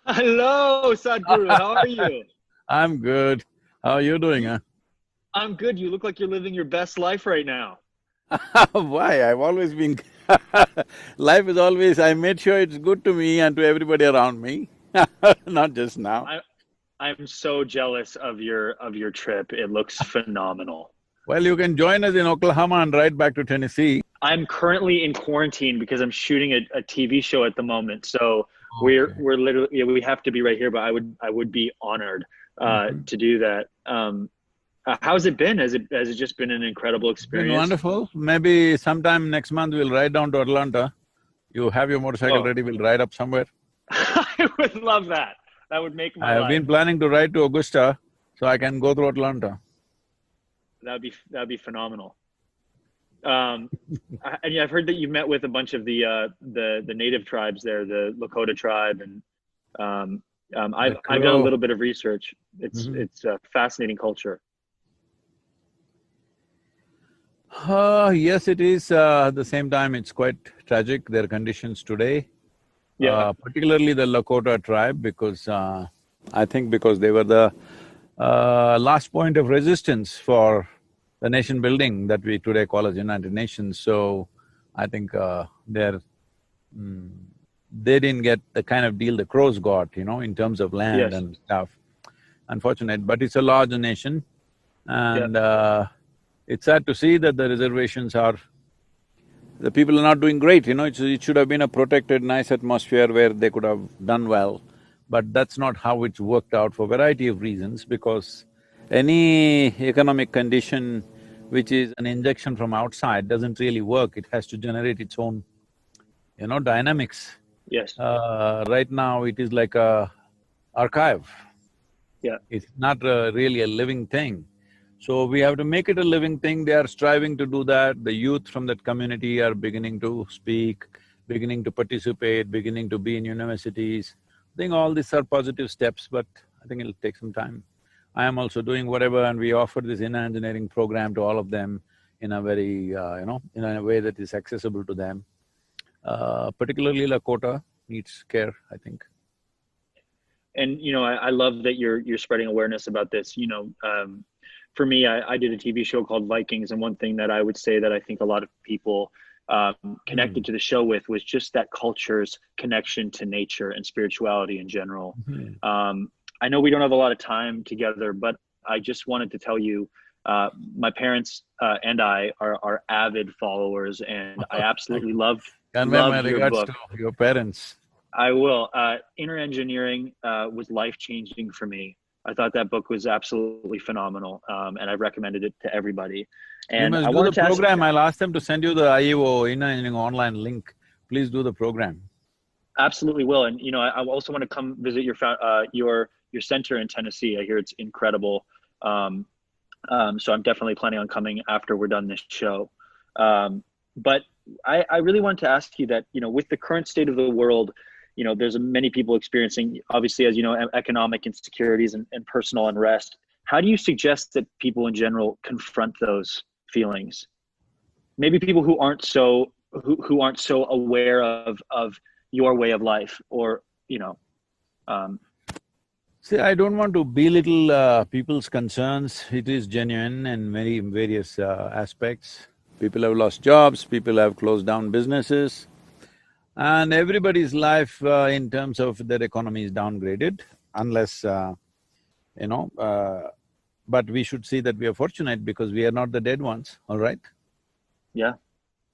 Hello, Sadhguru. How are you? I'm good. How are you doing, huh? I'm good. You look like you're living your best life right now. Why? I've always been life is always… I made sure it's good to me and to everybody around me, not just now. I I'm so jealous of your trip. It looks phenomenal. Well, you can join us in Oklahoma and ride back to Tennessee. I'm currently in quarantine because I'm shooting a TV show at the moment. So Okay. we're literally, yeah, we have to be right here, but I would be honored Mhm. to do that. How's it been? Has it just been an incredible It's been experience? wonderful. Maybe sometime next month we'll ride down to Atlanta. You have your motorcycle Oh, ready, we'll ride up somewhere. I would love that. That would make I my have life. been planning to ride to Augusta, so I can go through Atlanta. That'd be phenomenal. Um, and yeah, I've heard that you met with a bunch of the native tribes there, the Lakota tribe, and um, The I've done a Crow. little bit of research. Mhm. It's a fascinating culture. Yes, it is. At the same time, it's quite tragic, their conditions today, Yeah. particularly the Lakota tribe, because I think because they were the last point of resistance for the nation building that we today call as United Nations. So I think mm, they didn't get the kind of deal the Crows got, in terms of land Yes. and stuff. Unfortunate, but it's a large nation, Yeah. and it's sad to see that the reservations are… the people are not doing great, it should have been a protected, nice atmosphere where they could have done well. But that's not how it's worked out for variety of reasons, because any economic condition which is an injection from outside doesn't really work, it has to generate its own, dynamics. Yes. Right now it is like a archive, Yeah. it's not really a living thing. So we have to make it a living thing, they are striving to do that. The youth from that community are beginning to speak, beginning to participate, beginning to be in universities. I think all these are positive steps, but I think it'll take some time. I am also doing whatever, and we offer this inner engineering program to all of them in a very, in a way that is accessible to them. Particularly Lakota needs care, I think. And I love that you're spreading awareness about this. For me, I did a TV show called Vikings, and one thing that I would say that I think a lot of people connected Mm. to the show with was just that culture's connection to nature and spirituality in general. Mhm. I know we don't have a lot of time together, but I just wanted to tell you, my parents and I are avid followers, and I absolutely Convey my loved your regards book. to your parents. I will. Inner engineering was life changing for me. I thought that book was absolutely phenomenal, and I've recommended it to everybody. You And I must do the wanted to ask, program. I'll ask them to send you the IEO, Inner Engineering Online link. Please do the program. absolutely will. And I also want to come visit your center in Tennessee. I hear it's incredible. Um, so I'm definitely planning on coming after we're done this show. But I really wanted to ask you that, with the current state of the world, there's many people experiencing, obviously, as you know, economic insecurities and personal unrest. How do you suggest that people in general confront those feelings? Maybe people who aren't so aware of your way of life, or um, See, I don't want to belittle people's concerns. It is genuine in many various aspects. People have lost jobs, people have closed down businesses, and everybody's life in terms of their economy is downgraded, unless, you know, uh, but we should see that we are fortunate because we are not the dead ones, all right? yeah,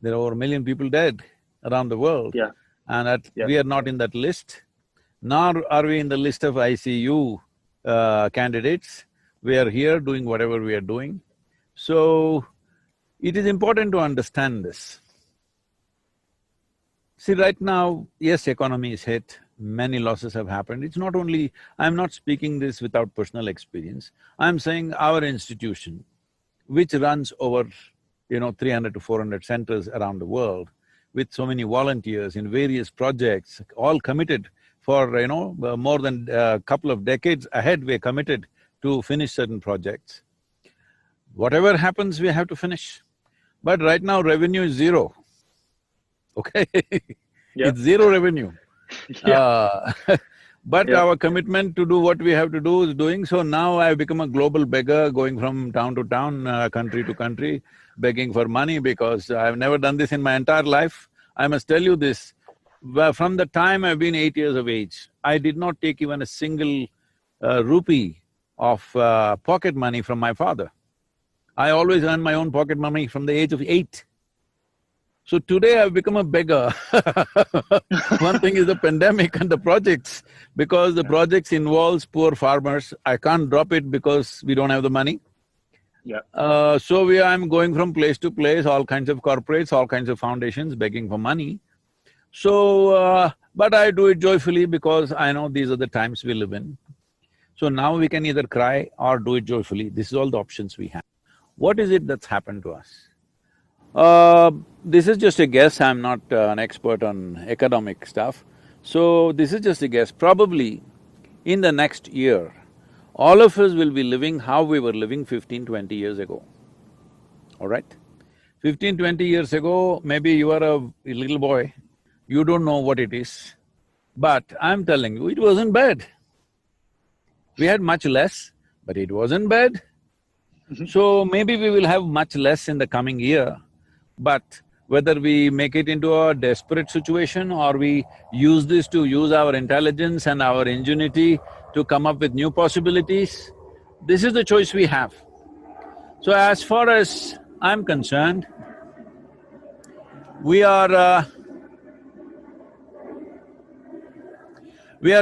There are over 1 million people dead around the world, yeah, and yeah. we are not in that list, nor are we in the list of ICU candidates. We are here doing whatever we are doing. So, it is important to understand this. See, right now, yes, economy is hit, many losses have happened. It's not only… I'm not speaking this without personal experience. I'm saying our institution, which runs over, 300 to 400 centers around the world, with so many volunteers in various projects, all committed for, more than a couple of decades ahead, we're committed to finish certain projects. Whatever happens, we have to finish. But right now, revenue is zero, okay? Yeah. It's zero revenue. Yeah. Uh, But Yep. our commitment to do what we have to do is doing, so now I've become a global beggar, going from town to town, country to country, begging for money because I've never done this in my entire life. I must tell you this, from the time I've been 8 years of age, I did not take even a single rupee of pocket money from my father. I always earned my own pocket money from the age of 8. So today I've become a beggar. One thing is the pandemic and the projects, because the projects involves poor farmers. I can't drop it because we don't have the money. Yep. I'm going from place to place, all kinds of corporates, all kinds of foundations begging for money. But I do it joyfully because I know these are the times we live in. So now we can either cry or do it joyfully. This is all the options we have. What is it that's happened to us? This is just a guess, I'm not an expert on economic stuff. So this is just a guess. Probably in the next year, all of us will be living how we were living 15, 20 years ago, all right? 15, 20 years ago, maybe you are a little boy, you don't know what it is. But I'm telling you, it wasn't bad. We had much less, but it wasn't bad. So maybe we will have much less in the coming year. But whether we make it into a desperate situation or we use this to use our intelligence and our ingenuity to come up with new possibilities, this is the choice we have. So as far as I'm concerned, we are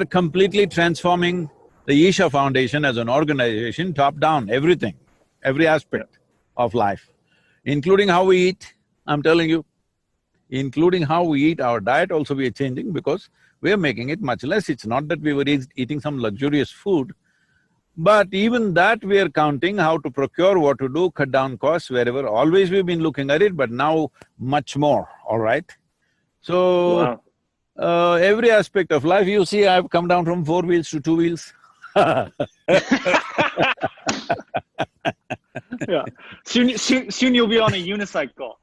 completely transforming the Isha Foundation as an organization, top-down, everything, every aspect of life, including how we eat. I'm telling you, including how we eat, our diet also we are changing because we are making it much less. It's not that we were eating some luxurious food, but even that we are counting how to procure, what to do, cut down costs wherever. Always we've been looking at it, but now much more, all right? So, Wow. every aspect of life, you see, I've come down from 4 wheels to 2 wheels. Yeah. Soon you'll be on a unicycle.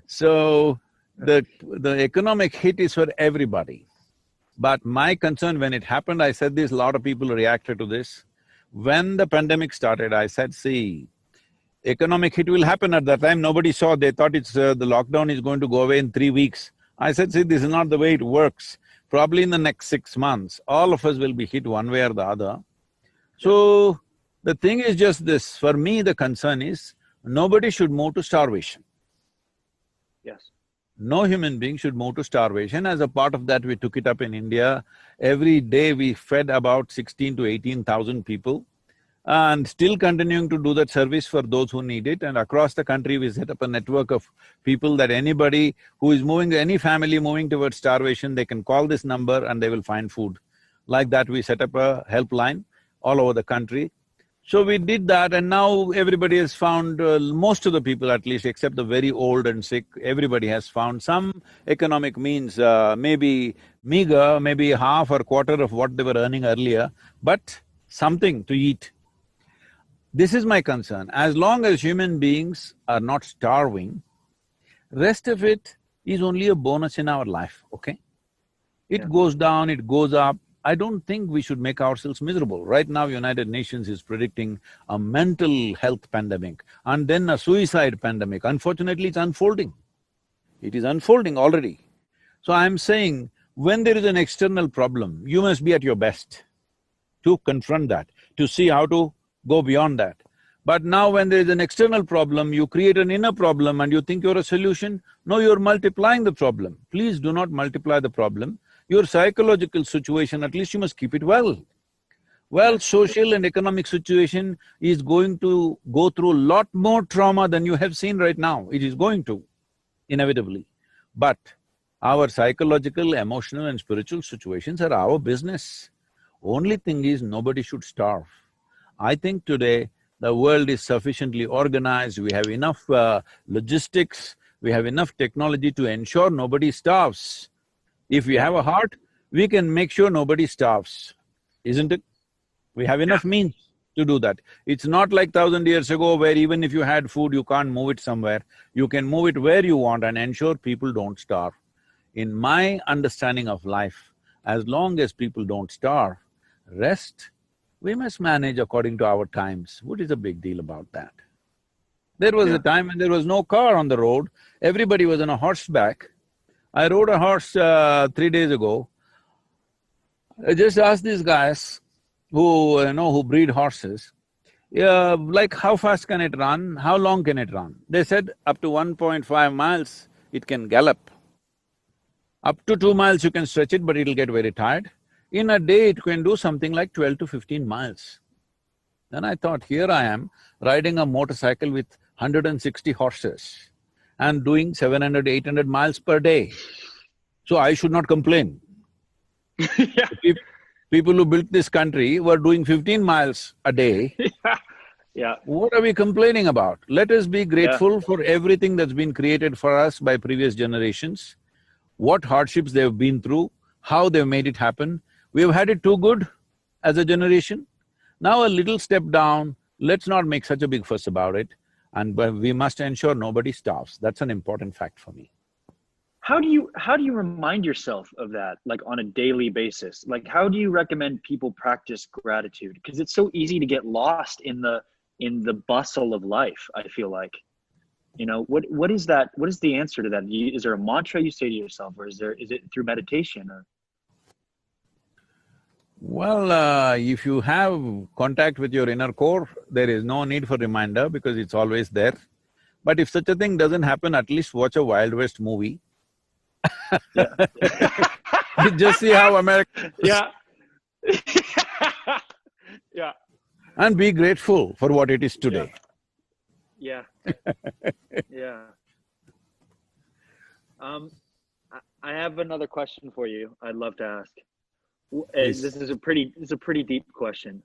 So, the economic hit is for everybody. But my concern when it happened, I said this, a lot of people reacted to this. When the pandemic started, I said, see, economic hit will happen at that time, nobody saw, they thought it's… the lockdown is going to go away in 3 weeks. I said, see, this is not the way it works. Probably in the next 6 months, all of us will be hit one way or the other. So, the thing is just this, for me the concern is, nobody should move to starvation. Yes. No human being should move to starvation. As a part of that, we took it up in India. Every day we fed about 16 to 18,000 people and still continuing to do that service for those who need it. And across the country, we set up a network of people that anybody who is moving, any family moving towards starvation, they can call this number and they will find food. Like that, we set up a helpline all over the country. So we did that and now everybody has found, most of the people at least, except the very old and sick, everybody has found some economic means, maybe meager, maybe half or quarter of what they were earning earlier, but something to eat. This is my concern. As long as human beings are not starving, rest of it is only a bonus in our life, okay? It goes down, it goes up. I don't think we should make ourselves miserable. Right now, United Nations is predicting a mental health pandemic and then a suicide pandemic. Unfortunately, it's unfolding. It is unfolding already. So I'm saying, when there is an external problem, you must be at your best to confront that, to see how to go beyond that. But now when there is an external problem, you create an inner problem and you think you're a solution. No, you're multiplying the problem. Please do not multiply the problem. Your psychological situation, at least you must keep it well. Well, social and economic situation is going to go through a lot more trauma than you have seen right now. It is going to, inevitably. But our psychological, emotional and spiritual situations are our business. Only thing is, nobody should starve. I think today, the world is sufficiently organized, we have enough logistics, we have enough technology to ensure nobody starves. If we have a heart, we can make sure nobody starves, isn't it? We have enough means to do that. It's not like 1,000 years ago where even if you had food, you can't move it somewhere. You can move it where you want and ensure people don't starve. In my understanding of life, as long as people don't starve, rest, we must manage according to our times. What is the big deal about that? There was a Yeah. time when there was no car on the road, everybody was on a horseback. I rode a horse 3 days ago. I just asked these guys who breed horses, like how fast can it run, how long can it run? They said up to 1.5 miles it can gallop. Up to 2 miles you can stretch it, but it'll get very tired. In a day it can do something like 12 to 15 miles. Then I thought, here I am riding a motorcycle with 160 horses and doing 700, 800 miles per day. So I should not complain. Yeah. People who built this country were doing 15 miles a day. Yeah. What are we complaining about? Let us be Yeah. grateful for everything that's been created for us by previous generations, what hardships they've been through, how they've made it happen. We've had it too good as a generation. Now a little step down, let's not make such a big fuss about it, but we must ensure nobody starves. That's an important fact for me. How do you remind yourself of that, like on a daily basis? Like, how do you recommend people practice gratitude? Because it's so easy to get lost in the bustle of life, I feel like. What is that? What is the answer to that? Is there a mantra you say to yourself, or is it through meditation? Or Well, if you have contact with your inner core, there is no need for reminder because it's always there. But if such a thing doesn't happen, at least watch a Wild West movie. yeah. Just see how America… Yeah. Yeah. And be grateful for what it is Yeah. today. Yeah. Yeah. I have another question for you. I'd love to ask. Please. This is a pretty deep question.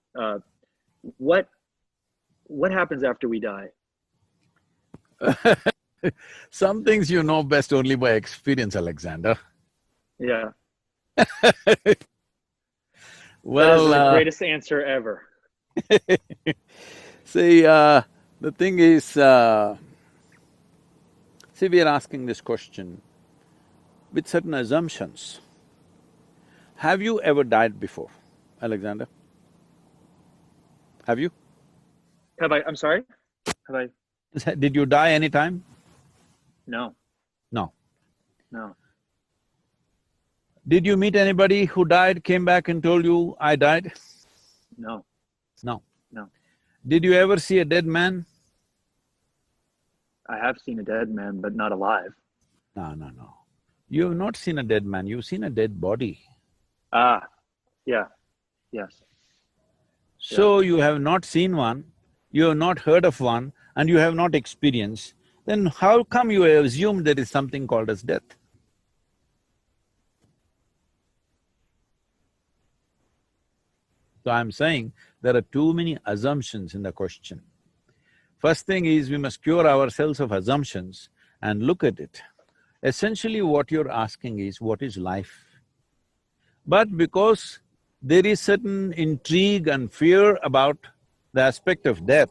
What happens after we die? Some things you know best only by experience, Alexander. Yeah. Well, that is the greatest answer ever. see, the thing is, see, we are asking this question with certain assumptions. Have you ever died before, Alexander? Have you? I'm sorry? Have I? Did you die anytime? No. No. No. Did you meet anybody who died, came back and told you, I died? No. No. No. Did you ever see a dead man? I have seen a dead man, but not alive. No. You have not seen a dead man, you've seen a dead body. Ah, yeah. Yes. So you have not seen one, you have not heard of one, and you have not experienced, then how come you assume there is something called as death? So I'm saying there are too many assumptions in the question. First thing is we must cure ourselves of assumptions and look at it. Essentially what you're asking is, what is life? But because there is certain intrigue and fear about the aspect of death,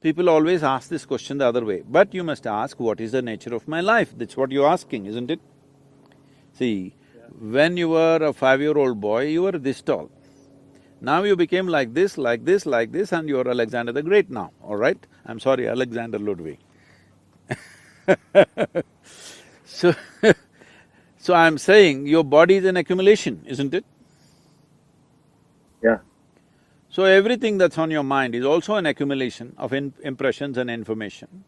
people always ask this question the other way. But you must ask, what is the nature of my life? That's what you're asking, isn't it? See, when you were a 5-year-old boy, you were this tall. Now you became like this, and you're Alexander the Great now, all right? I'm sorry, Alexander Ludwig. So, so I'm saying your body is an accumulation, isn't it? Yeah. So everything that's on your mind is also an accumulation of impressions and information.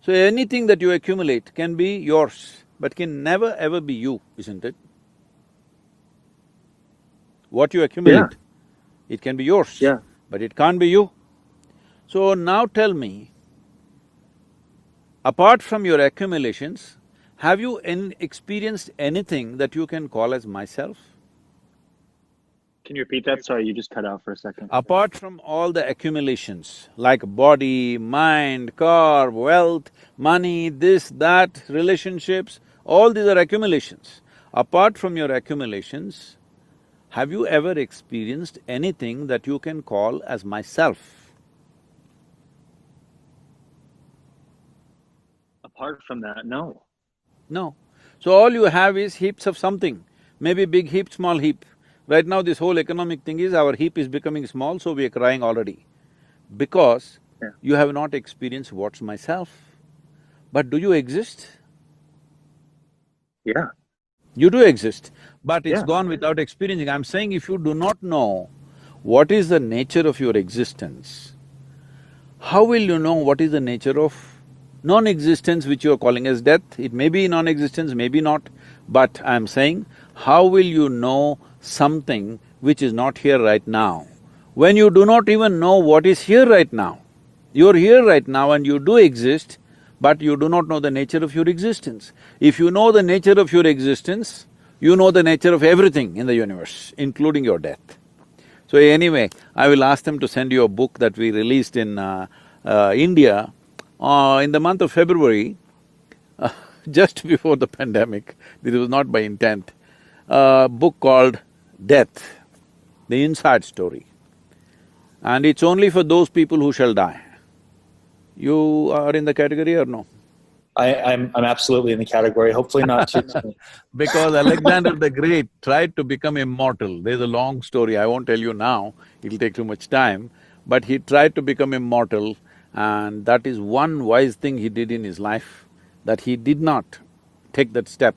So anything that you accumulate can be yours, but can never ever be you, isn't it? What you accumulate, it can be yours, Yeah. but it can't be you. So now tell me, apart from your accumulations, have you experienced anything that you can call as myself? Can you repeat that? Sorry, you just cut out for a second. Apart from all the accumulations, like body, mind, car, wealth, money, this, that, relationships, all these are accumulations. Apart from your accumulations, have you ever experienced anything that you can call as myself? Apart from that, no. No. So all you have is heaps of something, maybe big heap, small heap. Right now this whole economic thing is our heap is becoming small, so we are crying already. Because Yeah. you have not experienced what's myself. But do you exist? Yeah. You do exist, but it's Yeah. gone without experiencing. I'm saying if you do not know what is the nature of your existence, how will you know what is the nature of non-existence which you are calling as death? It may be non-existence, maybe not, but I'm saying, how will you know something which is not here right now? When you do not even know what is here right now, you're here right now and you do exist, but you do not know the nature of your existence. If you know the nature of your existence, you know the nature of everything in the universe, including your death. So anyway, I will ask them to send you a book that we released in India in the month of February, just before the pandemic. This was not by intent. A book called Death, the Inside Story. And it's only for those people who shall die. You are in the category or no? I'm absolutely in the category, hopefully not too soon. Because Alexander the Great tried to become immortal. There's a long story, I won't tell you now, it'll take too much time. But he tried to become immortal, and that is one wise thing he did in his life, that he did not take that step.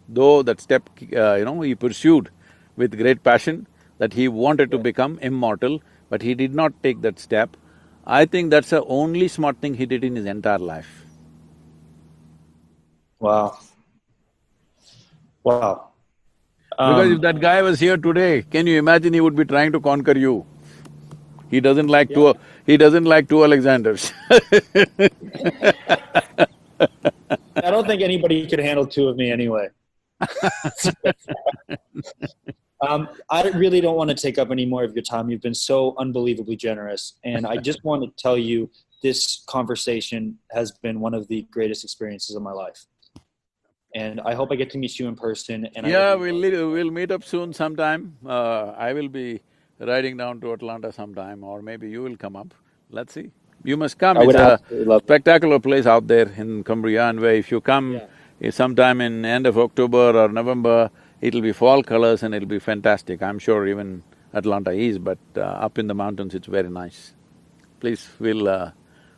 Though that step, he pursued with great passion, that he wanted to become immortal, but he did not take that step. I think that's the only smart thing he did in his entire life. Wow. Wow. Because if that guy was here today, can you imagine he would be trying to conquer you? He doesn't like Yeah. he doesn't like two Alexanders. I don't think anybody could handle two of me anyway. I really don't want to take up any more of your time. You've been so unbelievably generous. And I just want to tell you, this conversation has been one of the greatest experiences of my life. And I hope I get to meet you in person. And Yeah, we'll meet up soon sometime. I will be riding down to Atlanta sometime, or maybe you will come up. Let's see. You must come. I would It's a absolutely love it. spectacular place out there in Cumbria, and where if you come Yeah. sometime in end of October or November, it'll be fall colors and it'll be fantastic. I'm sure even Atlanta is, but up in the mountains it's very nice. Please, we'll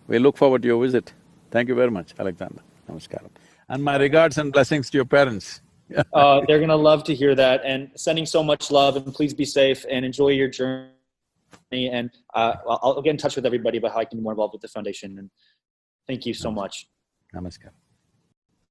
look forward to your visit. Thank you very much, Alexander. Namaskaram. And my regards and blessings to your parents. They're going to love to hear that, and sending so much love, and please be safe and enjoy your journey. And I'll get in touch with everybody about how I can be more involved with the foundation. And thank you so much. Namaskaram.